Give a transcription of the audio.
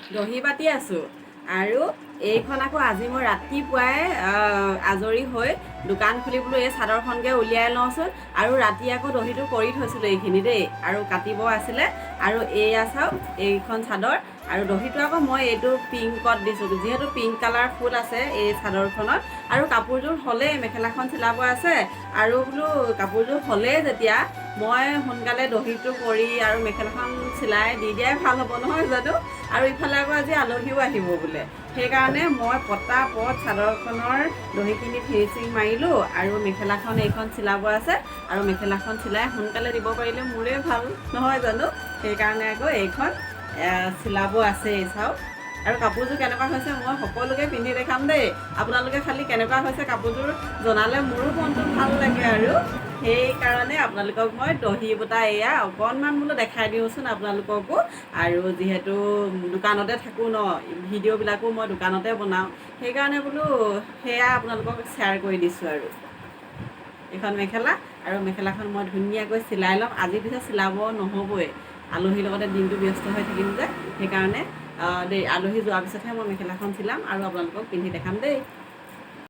দহি বাতি আছোঁ আৰু এইখন আকৌ আজি মই ৰাতিপুৱাই আজৰি হৈ দোকান খুলি বোলো এই চাদৰখনকে উলিয়াই লওঁচোন আৰু ৰাতি আকৌ দহিটো কৰি থৈছিলোঁ এইখিনি দেই আৰু কাটিব আছিলে আৰু এয়া চাওক এইখন চাদৰ আৰু দহিটো আকৌ মই এইটো পিংকত দিছোঁ যিহেতু পিংক কালাৰ ফুল আছে এই চাদৰখনত আৰু কাপোৰযোৰ হ'লেই মেখেলাখন চিলাব আছে আৰু বোলো কাপোৰযোৰ হ'লেই যেতিয়া মই সোনকালে দহিটো কৰি আৰু মেখেলাখন চিলাই দি দিয়াই ভাল হ'ব নহয় জানো আৰু ইফালে আকৌ আজি আলহীও আহিব বোলে সেইকাৰণে মই পটাপট চাদৰখনৰ দহিখিনি ফিনিচিং মাৰিলোঁ আৰু মেখেলাখন এইখন চিলাব আছে আৰু মেখেলাখন চিলাই সোনকালে দিব পাৰিলে মোৰে ভাল নহয় জানো সেইকাৰণে আকৌ এইখন চিলাব আছে চাওক আৰু কাপোৰযোৰ কেনেকুৱা হৈছে মই সকলোকে পিন্ধি দেখাম দেই আপোনালোকে খালি কেনেকুৱা হৈছে কাপোৰযোৰ জনালে মোৰো মনটো ভাল লাগে আৰু সেইকাৰণে আপোনালোকক মই দহি বটা এয়া অকণমান বোলো দেখাই দিওঁচোন আপোনালোককো আৰু যিহেতু দোকানতে থাকোঁ ন ভিডিঅ'বিলাকো মই দোকানতে বনাওঁ সেইকাৰণে বোলো সেয়া আপোনালোকক শ্বেয়াৰ কৰি দিছোঁ আৰু এইখন মেখেলা আৰু মেখেলাখন মই ধুনীয়াকৈ চিলাই ল'ম আজি পিছে চিলাব নহ'বই আলহীৰ লগতে দিনটো ব্যস্ত হৈ থাকিম যে সেইকাৰণে দেই আলহী যোৱাৰ পিছতহে মই মেখেলাখন চিলাম আৰু আপোনালোকক পিন্ধি দেখাম দেই